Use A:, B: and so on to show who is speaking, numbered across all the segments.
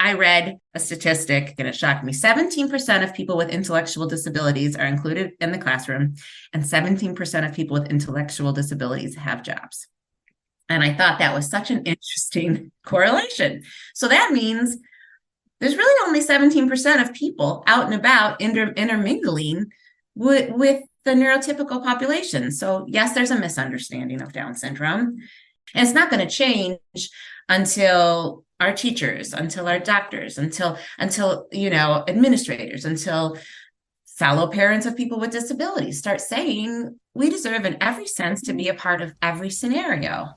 A: I read a statistic and it shocked me. 17% of people with intellectual disabilities are included in the classroom, and 17% of people with intellectual disabilities have jobs. And I thought that was such an interesting correlation. So that means there's really only 17% of people out and about intermingling with the neurotypical population. So yes, there's a misunderstanding of Down syndrome. And it's not going to change until our teachers, until our doctors, until administrators, until fellow parents of people with disabilities start saying we deserve in every sense to be a part of every scenario.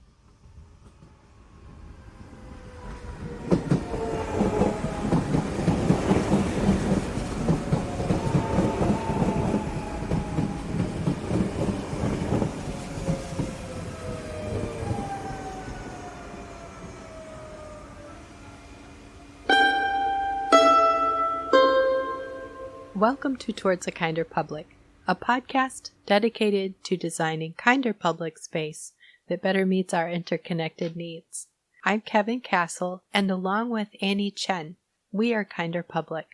B: Welcome to Towards a Kinder Public, a podcast dedicated to designing kinder public space that better meets our interconnected needs. I'm Kevin Castle, and along with Annie Chen, we are Kinder Public.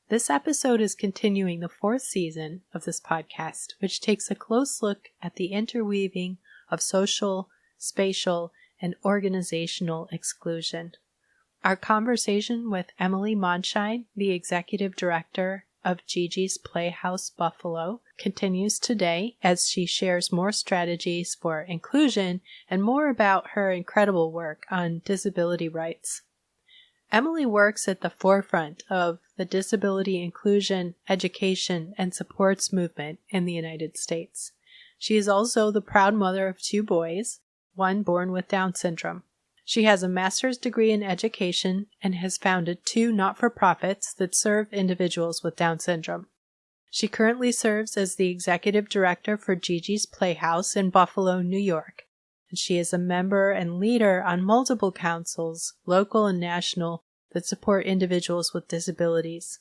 B: This episode is continuing the fourth season of this podcast, which takes a close look at the interweaving of social, spatial, and organizational exclusion. Our conversation with Emily Mondschein, the executive director of GiGi's Playhouse Buffalo, continues today as she shares more strategies for inclusion and more about her incredible work on disability rights. Emily works at the forefront of the disability inclusion, education, and supports movement in the United States. She is also the proud mother of 2 boys, one born with Down syndrome. She has a master's degree in education and has founded 2 not-for-profits that serve individuals with Down syndrome. She currently serves as the executive director for GiGi's Playhouse in Buffalo, New York, and she is a member and leader on multiple councils, local and national, that support individuals with disabilities.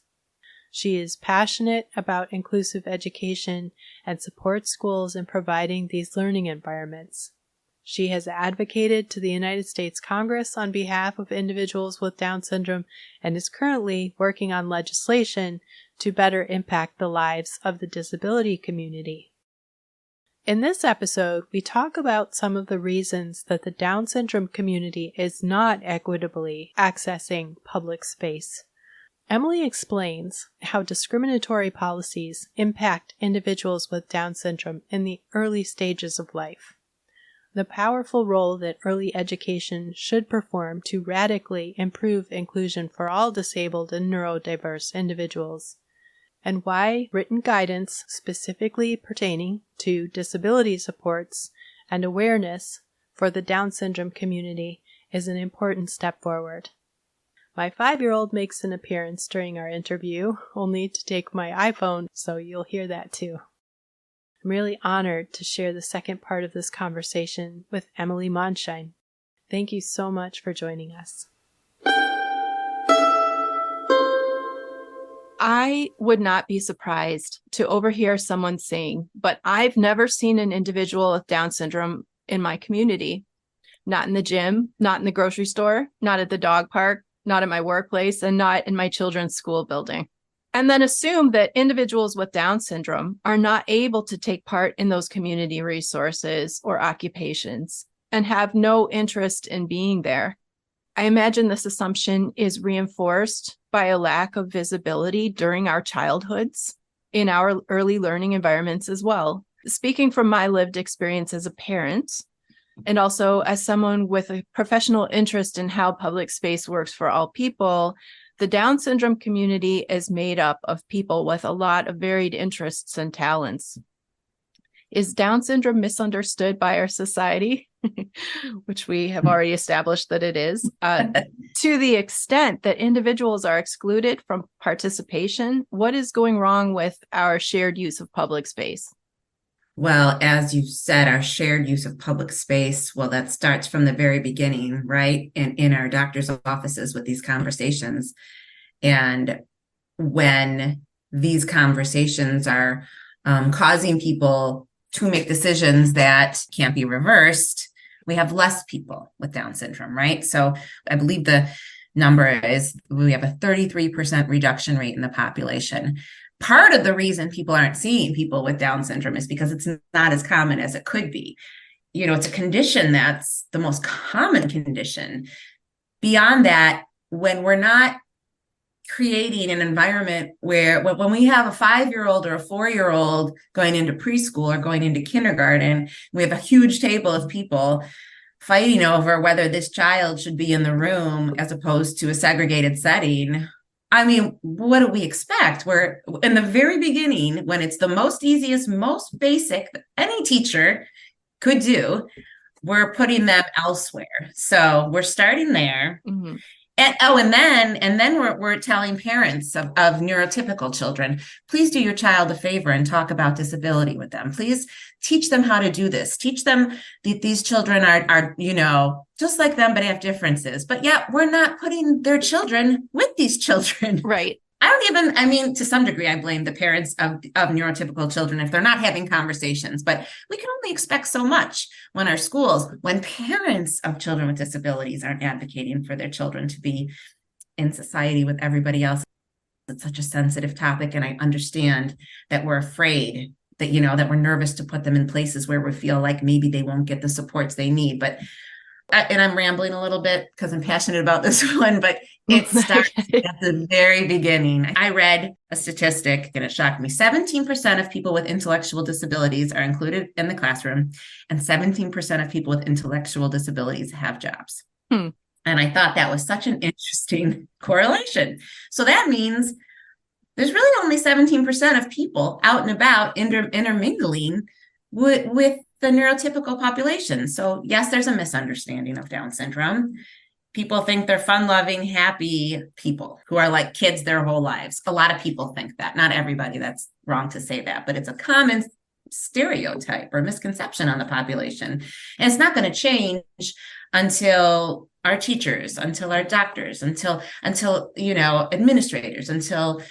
B: She is passionate about inclusive education and supports schools in providing these learning environments. She has advocated to the United States Congress on behalf of individuals with Down syndrome and is currently working on legislation to better impact the lives of the disability community. In this episode, we talk about some of the reasons that the Down syndrome community is not equitably accessing public space. Emily explains how discriminatory policies impact individuals with Down syndrome in the early stages of life, the powerful role that early education should perform to radically improve inclusion for all disabled and neurodiverse individuals, and why written guidance specifically pertaining to disability supports and awareness for the Down syndrome community is an important step forward. My 5-year-old makes an appearance during our interview, only to take my iPhone, so you'll hear that too. I'm really honored to share the second part of this conversation with Emily Mondschein. Thank you so much for joining us.
C: I would not be surprised to overhear someone saying, but I've never seen an individual with Down syndrome in my community. Not in the gym, not in the grocery store, not at the dog park, not at my workplace, and not in my children's school building. And then assume that individuals with Down syndrome are not able to take part in those community resources or occupations and have no interest in being there. I imagine this assumption is reinforced by a lack of visibility during our childhoods in our early learning environments as well. Speaking from my lived experience as a parent, and also as someone with a professional interest in how public space works for all people, the Down syndrome community is made up of people with a lot of varied interests and talents. Is Down syndrome misunderstood by our society? Which we have already established that it is, to the extent that individuals are excluded from participation. What is going wrong with our shared use of public space?
A: Well, as you said, our shared use of public space, well, that starts from the very beginning, right? And in our doctor's offices with these conversations. And when these conversations are causing people to make decisions that can't be reversed, we have less people with Down syndrome, right? So I believe the number is we have a 33% reduction rate in the population. Part of the reason people aren't seeing people with Down syndrome is because it's not as common as it could be. It's a condition that's the most common condition. Beyond that, when we're not creating an environment where when we have a 5-year-old or a 4-year-old going into preschool or going into kindergarten, we have a huge table of people fighting over whether this child should be in the room as opposed to a segregated setting. I mean, what do we expect? We're in the very beginning, when it's the most easiest, most basic that any teacher could do, we're putting them elsewhere. So we're starting there.
C: Mm-hmm.
A: And then we're telling parents of neurotypical children, please do your child a favor and talk about disability with them. Please teach them how to do this. Teach them that these children are just like them, but have differences. But yet we're not putting their children with these children.
C: Right.
A: To some degree, I blame the parents of neurotypical children if they're not having conversations, but we can only expect so much when parents of children with disabilities aren't advocating for their children to be in society with everybody else. It's such a sensitive topic. And I understand that we're afraid that we're nervous to put them in places where we feel like maybe they won't get the supports they need. And I'm rambling a little bit because I'm passionate about this one, but it starts at the very beginning. I read a statistic and it shocked me. 17% of people with intellectual disabilities are included in the classroom, and 17% of people with intellectual disabilities have jobs. And I thought that was such an interesting correlation. So that means there's really only 17% of people out and about intermingling with the neurotypical population. So yes, there's a misunderstanding of Down syndrome. People think they're fun-loving, happy people who are like kids their whole lives. A lot of people think that. Not everybody. That's wrong to say that, but it's a common stereotype or misconception on the population. And it's not going to change until our teachers, until our doctors, until administrators, until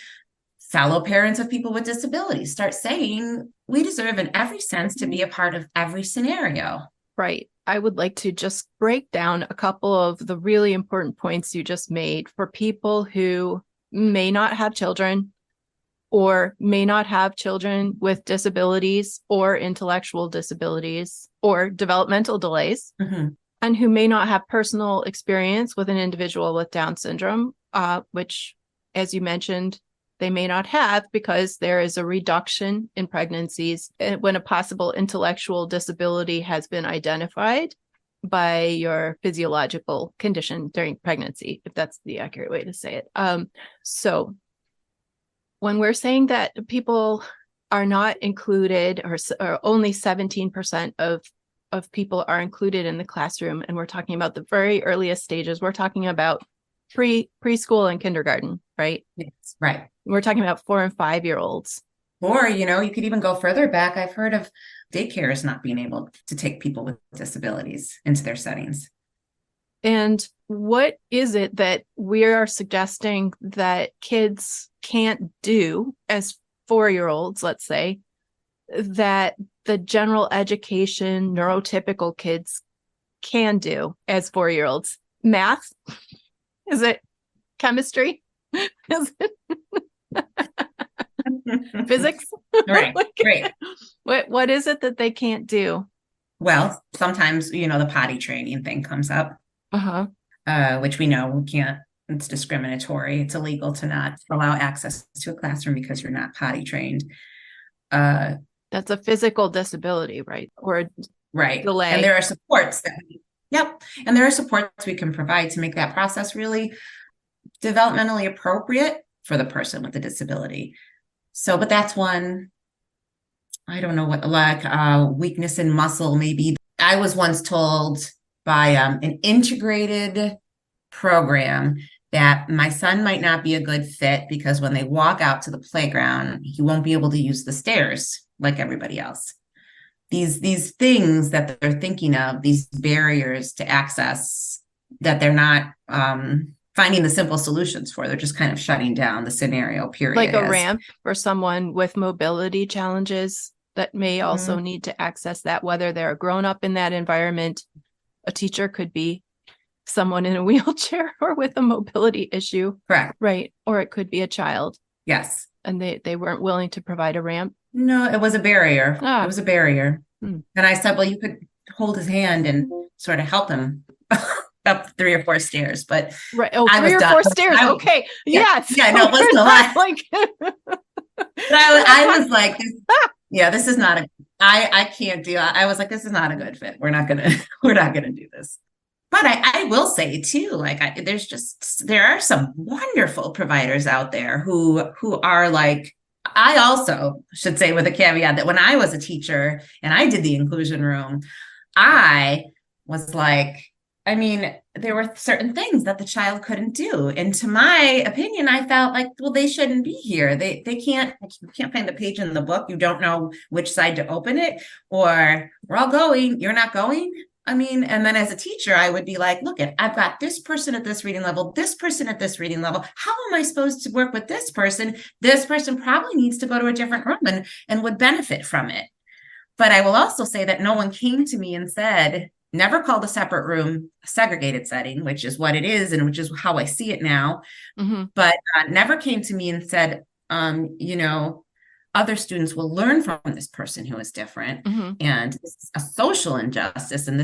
A: fellow parents of people with disabilities start saying we deserve in every sense to be a part of every scenario.
C: Right. I would like to just break down a couple of the really important points you just made for people who may not have children or may not have children with disabilities or intellectual disabilities or developmental delays, and who may not have personal experience with an individual with Down syndrome, which, as you mentioned, they may not have because there is a reduction in pregnancies when a possible intellectual disability has been identified by your physiological condition during pregnancy, if that's the accurate way to say it. So when we're saying that people are not included, or only 17% of people are included in the classroom, and we're talking about the very earliest stages, we're talking about preschool and kindergarten, right?
A: Yes, right.
C: We're talking about 4 and 5-year-olds.
A: Or, you could even go further back. I've heard of daycares not being able to take people with disabilities into their settings.
C: And what is it that we are suggesting that kids can't do as 4-year-olds, let's say, that the general education neurotypical kids can do as 4-year-olds? Math? Is it chemistry? Is it physics?
A: Right, right.
C: What is it that they can't do?
A: Well, sometimes, the potty training thing comes up, which we know we can't. It's discriminatory. It's illegal to not allow access to a classroom because you're not potty trained.
C: That's a physical disability, right? Or
A: right.
C: delay.
A: And there are supports and there are supports we can provide to make that process really developmentally appropriate for the person with the disability. So, but that's one, I don't know what, like weakness in muscle, maybe. I was once told by an integrated program that my son might not be a good fit because when they walk out to the playground, he won't be able to use the stairs like everybody else. These things that they're thinking of, these barriers to access that they're not finding the simple solutions for. They're just kind of shutting down the scenario, period.
C: Like a ramp for someone with mobility challenges that may also need to access that, whether they're grown up in that environment. A teacher could be someone in a wheelchair or with a mobility issue.
A: Correct.
C: Right. Or it could be a child.
A: Yes.
C: And they weren't willing to provide a ramp.
A: No, it was a barrier.
C: Ah.
A: It was a barrier.
C: Hmm.
A: And I said, well, you could hold his hand and sort of help him up 3 or 4 stairs. But
C: right. Oh,
A: I
C: 3 or 4 stairs. Okay.
A: Yeah.
C: Yes.
A: Yeah, no, it wasn't a lot.
C: Like
A: But I was like, this is not I can't do. I was like, this is not a good fit. We're not gonna do this. But I will say too, like there are some wonderful providers out there who are like, I also should say with a caveat that when I was a teacher and I did the inclusion room, I was like, I mean, there were certain things that the child couldn't do. And to my opinion, I felt like, well, they shouldn't be here. They can't find the page in the book. You don't know which side to open it, or we're all going, you're not going. I mean, and then as a teacher, I would be like, look, I've got this person at this reading level, this person at this reading level. How am I supposed to work with this person? This person probably needs to go to a different room and would benefit from it. But I will also say that no one came to me and said, never called a separate room a segregated setting, which is what it is and which is how I see it now.
C: mm-hmm.
A: But never came to me and said, other students will learn from this person who is different.
C: Mm-hmm.
A: And this is a social injustice. And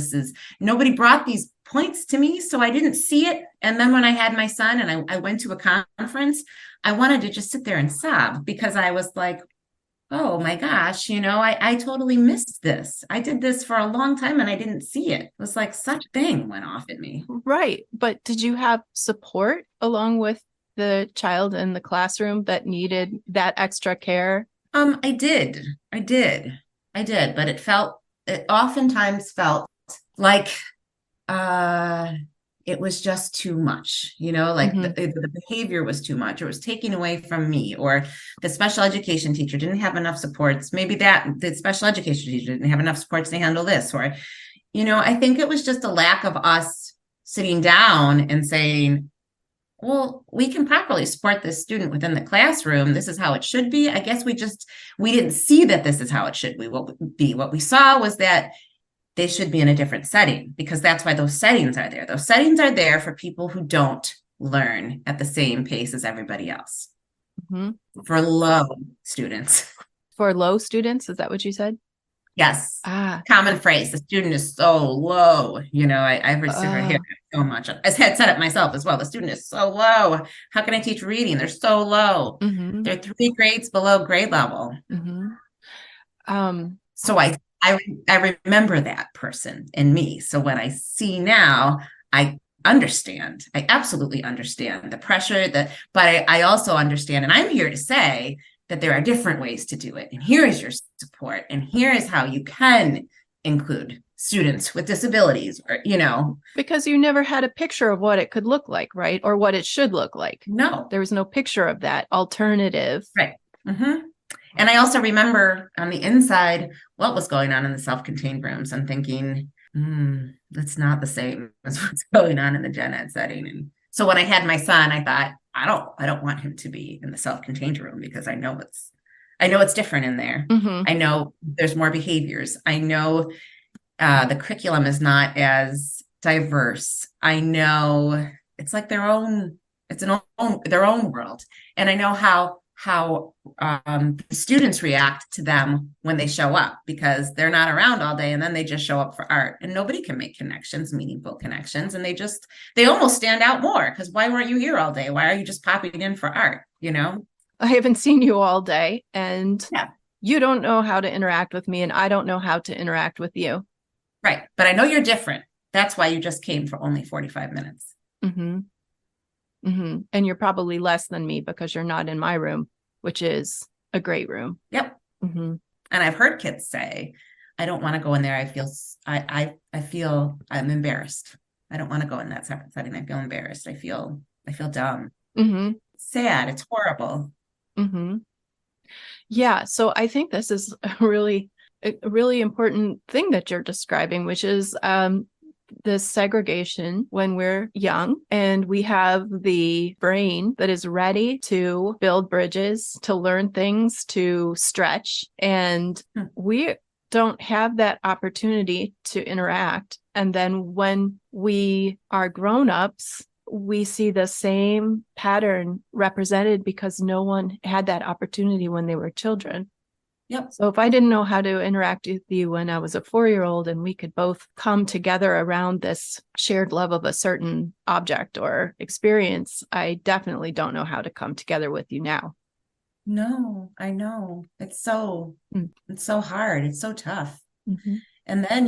A: nobody brought these points to me, so I didn't see it. And then when I had my son and I went to a conference, I wanted to just sit there and sob because I was like, oh my gosh, I totally missed this. I did this for a long time and I didn't see it. It was like such a thing went off in me.
C: Right. But did you have support along with the child in the classroom that needed that extra care?
A: I did. But it oftentimes felt like, it was just too much, like
C: mm-hmm.
A: the behavior was too much, or it was taken away from me, or the special education teacher didn't have enough supports. Maybe the special education teacher didn't have enough supports to handle this, or, I think it was just a lack of us sitting down and saying, well, we can properly support this student within the classroom. This is how it should be. I guess we didn't see that this is how it should be. What we saw was that they should be in a different setting, because that's why those settings are there. Those settings are there for people who don't learn at the same pace as everybody else.
C: Mm-hmm.
A: For low students.
C: For low students, is that what you said?
A: Yes.
C: Ah.
A: Common phrase. The student is so low. I've heard it so much. I had said it myself as well. The student is so low. How can I teach reading? They're so low.
C: Mm-hmm.
A: They're 3 grades below grade level.
C: Mm-hmm.
A: So I remember that person in me. So when I see now, I understand. I absolutely understand the pressure but I also understand, and I'm here to say that there are different ways to do it. And here is your support. And here is how you can include students with disabilities, or,
C: Because you never had a picture of what it could look like, right? Or what it should look like.
A: No.
C: There was no picture of that alternative.
A: Right. Mm-hmm. And I also remember on the inside what was going on in the self-contained rooms. I'm thinking, that's not the same as what's going on in the gen ed setting. And so when I had my son, I thought, I don't want him to be in the self-contained room, because I know it's different in there.
C: Mm-hmm.
A: I know there's more behaviors. I know the curriculum is not as diverse. I know it's like their own world. And I know how the students react to them when they show up, because they're not around all day and then they just show up for art, and nobody can make meaningful connections. And they almost stand out more, because why weren't you here all day? Why are you just popping in for art?
C: I haven't seen you all day, and
A: yeah.
C: You don't know how to interact with me, and I don't know how to interact with you.
A: Right. But I know you're different. That's why you just came for only 45 minutes.
C: Mm-hmm. Mm-hmm. And you're probably less than me because you're not in my room, which is a great room.
A: Yep.
C: Mm-hmm.
A: And I've heard kids say, I don't want to go in there. I feel I'm embarrassed. I don't want to go in that separate setting. I feel embarrassed. I feel dumb.
C: Mm-hmm.
A: It's sad. It's horrible.
C: Mm-hmm. Yeah. So I think this is a really important thing that you're describing, which is this segregation when we're young and we have the brain that is ready to build bridges, to learn things, to stretch. And we don't have that opportunity to interact. And then when we are grown-ups, we see the same pattern represented because no one had that opportunity when they were children.
A: Yep.
C: So if I didn't know how to interact with you when I was a 4-year-old and we could both come together around this shared love of a certain object or experience, I definitely don't know how to come together with you now.
A: No, I know. It's so hard. It's so tough.
C: Mm-hmm.
A: And then,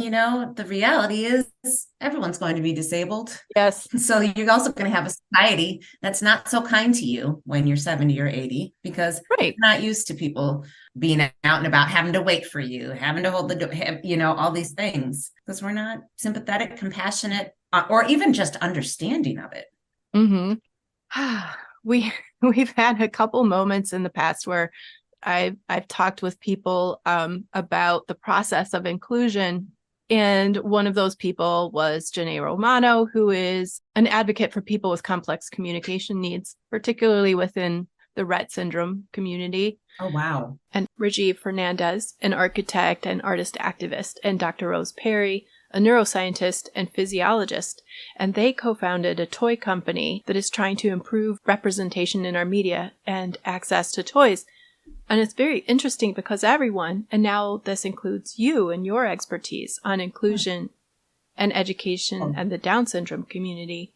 A: the reality is everyone's going to be disabled.
C: Yes.
A: So you're also going to have a society that's not so kind to you when you're 70 or 80, because
C: Right.
A: you're not used to people being out and about, having to wait for you, having to hold the door, all these things, because we're not sympathetic, compassionate, or even just understanding of it.
C: Mm-hmm. We've had a couple moments in the past where I've talked with people about the process of inclusion. And one of those people was Janae Romano, who is an advocate for people with complex communication needs, particularly within the Rett syndrome community.
A: Oh, wow.
B: And Rajiv Fernandez, an architect and artist activist, and Dr. Rose Perry, a neuroscientist and physiologist, and they co-founded a toy company that is trying to improve representation in our media and access to toys. And it's very interesting because everyone, and now this includes you and your expertise on inclusion and education and the Down syndrome community,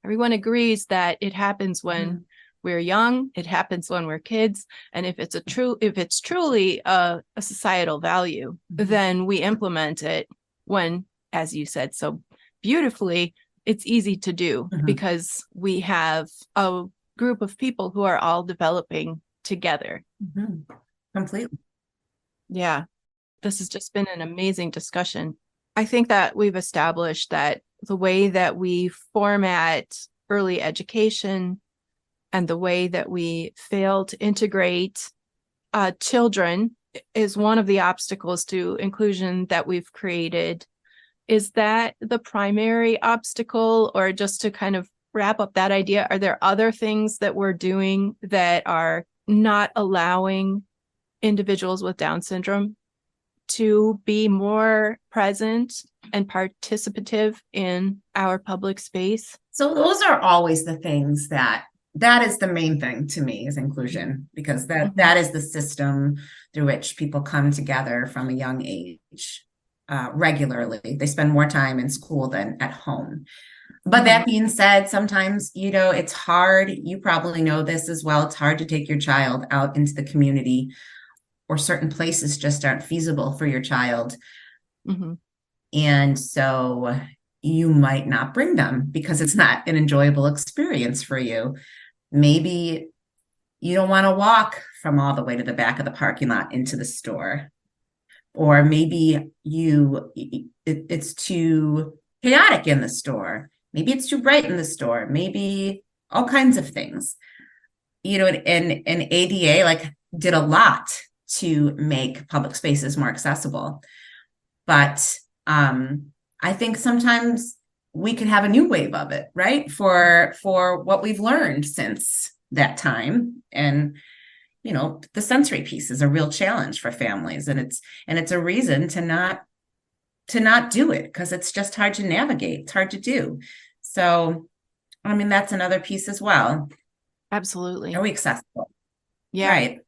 B: everyone agrees that it happens when we're young, it happens when we're kids, and if it's truly a societal value, then we implement it when, as you said so beautifully, it's easy to do because we have a group of people who are all developing together.
A: Completely.
C: Yeah, this has just been an amazing discussion. I think that we've established that the way that we format early education and the way that we fail to integrate children is one of the obstacles to inclusion that we've created. Is that the primary obstacle? Or just to kind of wrap up that idea, are there other things that we're doing that are not allowing individuals with Down syndrome to be more present and participative in our public space?
A: So those are always the things that is the main thing to me, is inclusion, because that is the system through which people come together from a young age regularly. They spend more time in school than at home. But that being said, sometimes, it's hard. You probably know this as well. It's hard to take your child out into the community, or certain places just aren't feasible for your child. And so you might not bring them because it's not an enjoyable experience for you. Maybe you don't want to walk from all the way to the back of the parking lot into the store. Or maybe it's too chaotic in the store. Maybe it's too bright in the store. Maybe all kinds of things. And ADA did a lot to make public spaces more accessible. But I think sometimes we could have a new wave of it, right? For what we've learned since that time. And, the sensory piece is a real challenge for families. And it's a reason to not do it, because it's just hard to navigate. It's hard to do. So, that's another piece as well.
C: Absolutely.
A: Are we accessible?
C: Yeah.
A: Right.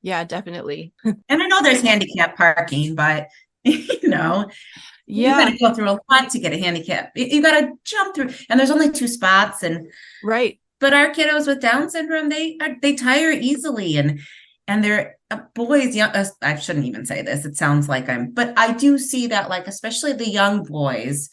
C: Yeah, definitely.
A: And I know there's handicap parking, but you got to go through a lot to get a handicap. You got to jump through, and there's only 2 spots. And
C: right.
A: But our kiddos with Down syndrome, they tire easily, and they're boys. I shouldn't even say this. It sounds like but I do see that, especially the young boys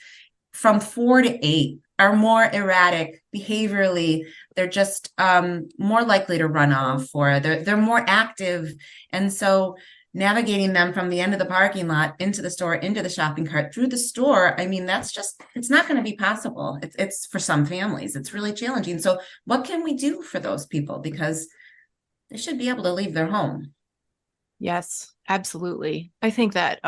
A: from 4 to 8 are more erratic behaviorally. They're just more likely to run off, or they're more active. And so navigating them from the end of the parking lot into the store, into the shopping cart, through the store, it's not going to be possible. It's for some families, it's really challenging. So what can we do for those people? Because they should be able to leave their home.
C: Yes, absolutely. I think that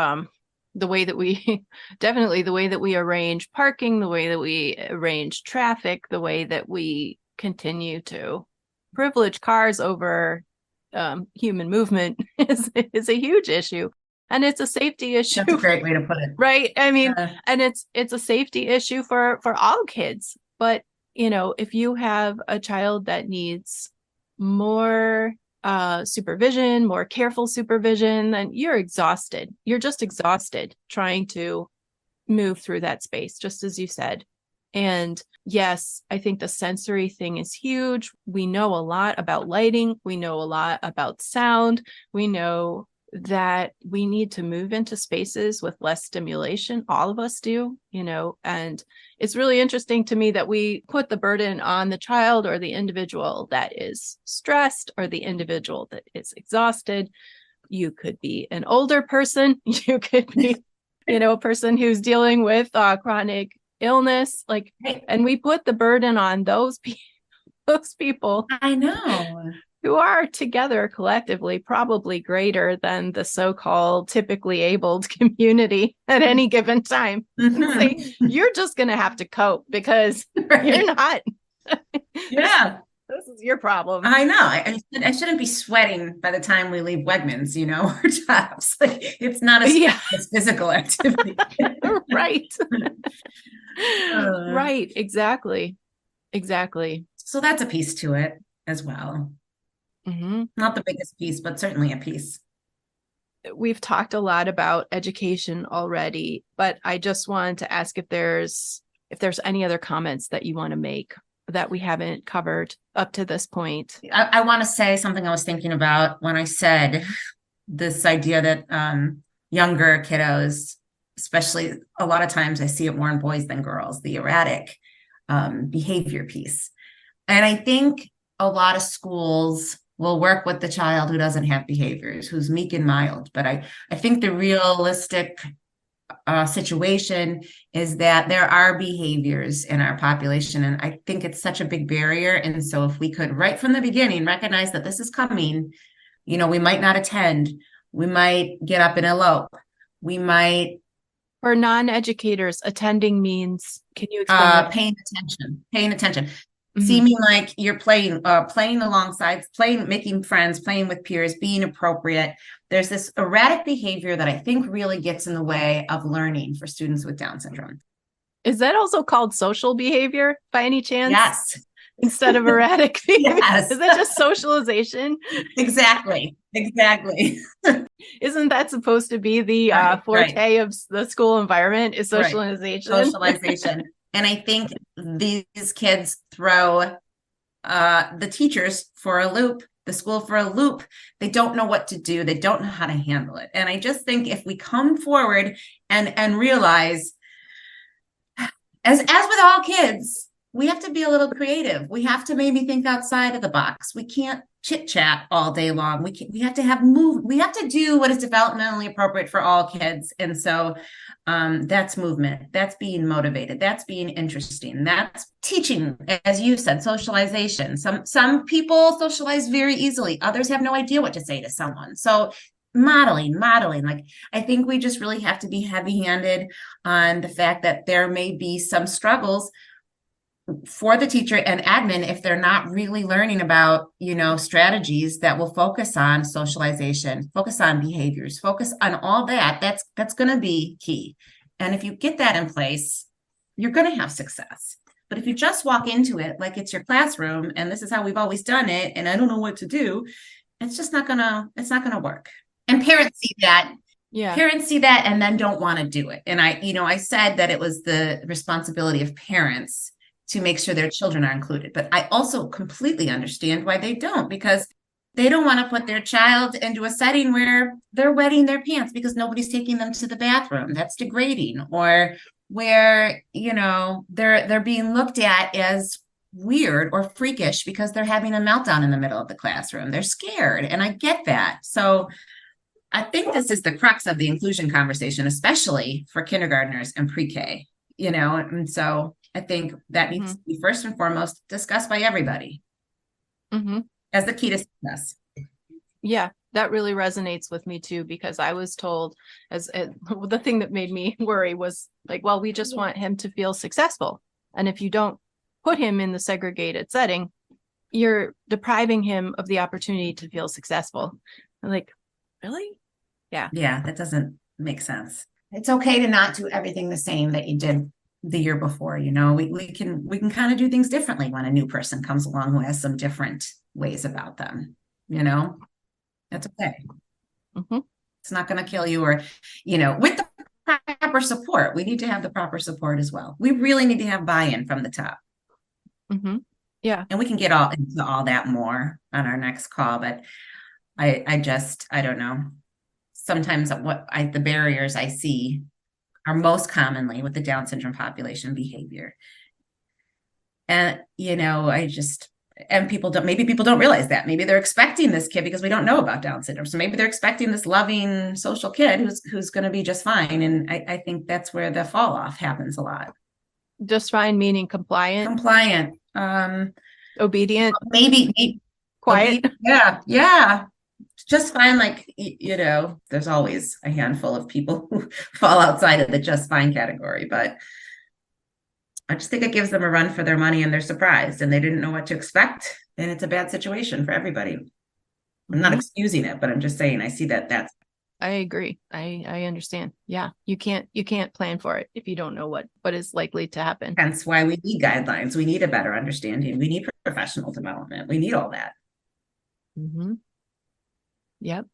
C: the way that we arrange parking, the way that we arrange traffic, the way that we continue to privilege cars over human movement is a huge issue. And it's a safety issue.
A: That's a great way to put it.
C: Right. I mean,
A: Yeah.
C: and it's a safety issue for all kids. But, if you have a child that needs more supervision, more careful supervision, then you're exhausted. You're just exhausted trying to move through that space, just as you said. And yes, I think the sensory thing is huge. We know a lot about lighting. We know a lot about sound. We know that we need to move into spaces with less stimulation. All of us do, and it's really interesting to me that we put the burden on the child or the individual that is stressed or the individual that is exhausted. You could be an older person. You could be, a person who's dealing with chronic illness, and we put the burden on those people.
A: I know.
C: Who are together collectively probably greater than the so-called typically abled community at any given time. Say, you're just going to have to cope because you're not.
A: Yeah.
C: This is your problem.
A: I know. I shouldn't be sweating by the time we leave Wegmans, our jobs. It's not a physical activity.
C: Right. Right. Exactly.
A: So that's a piece to it as well.
C: Mm-hmm.
A: Not the biggest piece, but certainly a piece.
C: We've talked a lot about education already, but I just wanted to ask if there's any other comments that you want to make that we haven't covered up to this point.
A: I want to say something I was thinking about when I said this idea that younger kiddos, especially a lot of times I see it more in boys than girls, the erratic behavior piece. And I think a lot of schools will work with the child who doesn't have behaviors, who's meek and mild. But I think the realistic situation is that there are behaviors in our population. And I think it's such a big barrier. And so if we could, right from the beginning, recognize that this is coming, we might not attend, we might get up and elope, we might.
C: For non-educators, attending means, can you explain?
A: Paying attention. Seeming like you're playing alongside, making friends, playing with peers, being appropriate. There's this erratic behavior that I think really gets in the way of learning for students with Down syndrome.
C: Is that also called social behavior by any chance?
A: Yes.
C: Instead of erratic behavior?
A: Yes.
C: Is that just socialization?
A: Exactly.
C: Isn't that supposed to be the forte of the school environment, is socialization?
A: Right. Socialization. And I think these kids throw the teachers for a loop, the school for a loop. They don't know what to do. They don't know how to handle it. And I just think if we come forward and realize, as with all kids, we have to be a little creative. We have to maybe think outside of the box. We can't chit chat all day long. We have to we have to do what is developmentally appropriate for all kids. And so that's movement, that's being motivated, that's being interesting, that's teaching, as you said, socialization. Some people socialize very easily, others have no idea what to say to someone. So modeling, I think we just really have to be heavy-handed on the fact that there may be some struggles for the teacher and admin if they're not really learning about, strategies that will focus on socialization, focus on behaviors, focus on all that. That's going to be key. And if you get that in place, you're going to have success. But if you just walk into it like it's your classroom and this is how we've always done it, and I don't know what to do, it's not going to work. And parents see that. Yeah. Parents see that and then don't want to do it. And I said that it was the responsibility of parents to make sure their children are included. But I also completely understand why they don't, because they don't want to put their child into a setting where they're wetting their pants because nobody's taking them to the bathroom. That's degrading. Or where, they're being looked at as weird or freakish because they're having a meltdown in the middle of the classroom. They're scared. And I get that. So I think this is the crux of the inclusion conversation, especially for kindergartners and pre-K, and so I think that needs to be first and foremost discussed by everybody as the key to success.
C: Yeah, that really resonates with me too, because I was told the thing that made me worry was well, we just want him to feel successful. And if you don't put him in the segregated setting, you're depriving him of the opportunity to feel successful. I'm like, really? Yeah.
A: Yeah, that doesn't make sense. It's okay to not do everything the same that you did the year before. We can kind of do things differently when a new person comes along who has some different ways about them. That's okay.
C: Mm-hmm.
A: It's not going to kill you, or with the proper support. We need to have the proper support as well. We really need to have buy-in from the top.
C: Mm-hmm. Yeah.
A: And we can get into all that more on our next call, but I don't know. Sometimes the barriers I see are most commonly with the Down syndrome population behavior. And, maybe people don't realize that. Maybe they're expecting this kid because we don't know about Down syndrome. So maybe they're expecting this loving social kid who's going to be just fine. And I think that's where the fall off happens a lot.
C: Just fine, meaning compliant, obedient,
A: maybe
C: quiet.
A: Yeah. Just fine. Like, there's always a handful of people who fall outside of the just fine category, but I just think it gives them a run for their money and they're surprised and they didn't know what to expect. And it's a bad situation for everybody. I'm not excusing it, but I'm just saying, I see that's.
C: I agree. I understand. Yeah. You can't plan for it if you don't know what is likely to happen.
A: Hence why we need guidelines. We need a better understanding. We need professional development. We need all that.
C: Mm-hmm. Yep.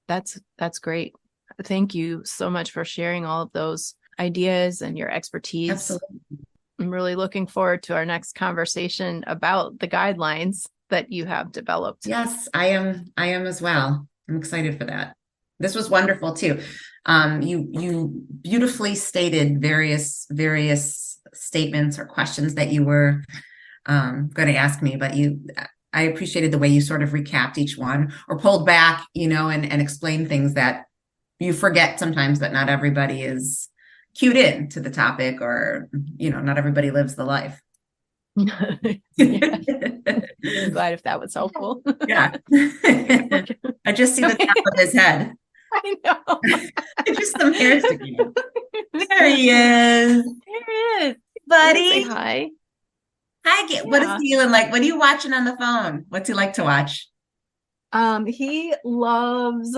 C: That's great. Thank you so much for sharing all of those ideas and your expertise.
A: Absolutely.
C: I'm really looking forward to our next conversation about the guidelines that you have developed.
A: Yes, I am as well. I'm excited for that. This was wonderful too. You beautifully stated various statements or questions that you were going to ask me, but I appreciated the way you sort of recapped each one or pulled back, and explained things that you forget sometimes that not everybody is cued in to the topic, or, not everybody lives the life.
C: I'm glad if that was helpful.
A: Yeah. I just see the top of his head.
C: I know.
A: Just some hair sticking out. There he is.
C: There he is.
A: Buddy.
C: Say hi.
A: Hi. What is he doing? Like, what are you watching on the phone? What's he like to watch?
C: He loves,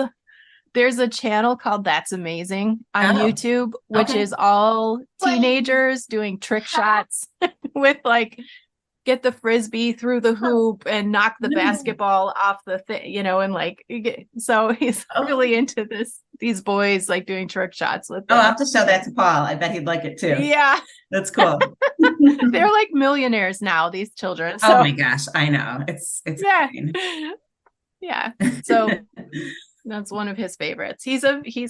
C: there's a channel called That's Amazing on YouTube, which is all teenagers doing trick shots with like, get the frisbee through the hoop and knock the basketball off the thing, and like, so he's really into these boys like doing trick shots with them.
A: I'll have to show that to Paul. I bet he'd like it too.
C: Yeah.
A: That's cool.
C: They're like millionaires now, these children. So.
A: Oh my gosh. I know. It's
C: yeah. Yeah. So that's one of his favorites. He's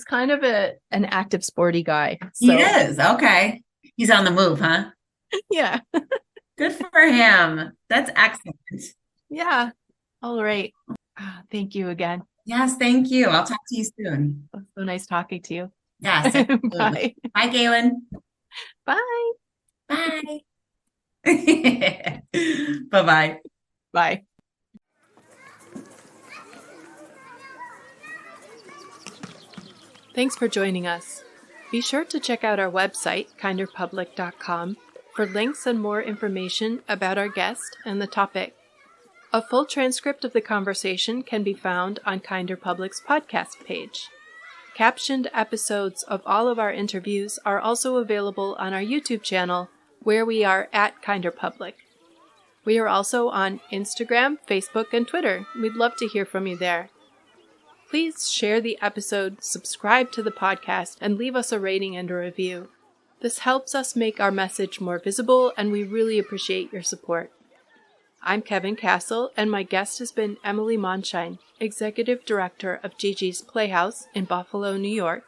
C: kind of an active sporty guy. So.
A: He is. Okay. He's on the move, huh?
C: Yeah.
A: Good for him. That's excellent.
C: Yeah. All right. Thank you again.
A: Yes, thank you. I'll talk to you soon.
C: It was so nice talking to you.
A: Yes.
C: Bye.
A: Bye, Galen.
C: Bye.
A: Bye. Bye-bye.
C: Bye. Thanks for joining us. Be sure to check out our website, kinderpublic.com, for links and more information about our guest and the topic. A full transcript of the conversation can be found on Kinderpublic's podcast page. Captioned episodes of all of our interviews are also available on our YouTube channel, where we are at Kinderpublic. We are also on Instagram, Facebook, and Twitter. We'd love to hear from you there. Please share the episode, subscribe to the podcast, and leave us a rating and a review. This helps us make our message more visible, and we really appreciate your support. I'm Kevin Castle, and my guest has been Emily Mondschein, Executive Director of GiGi's Playhouse in Buffalo, New York,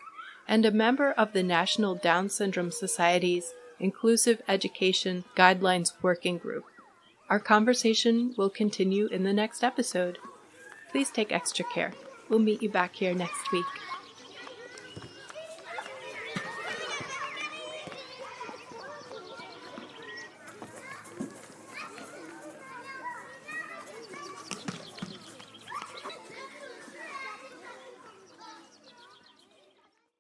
C: and a member of the National Down Syndrome Society's Inclusive Education Guidelines Working Group. Our conversation will continue in the next episode. Please take extra care. We'll meet you back here next week.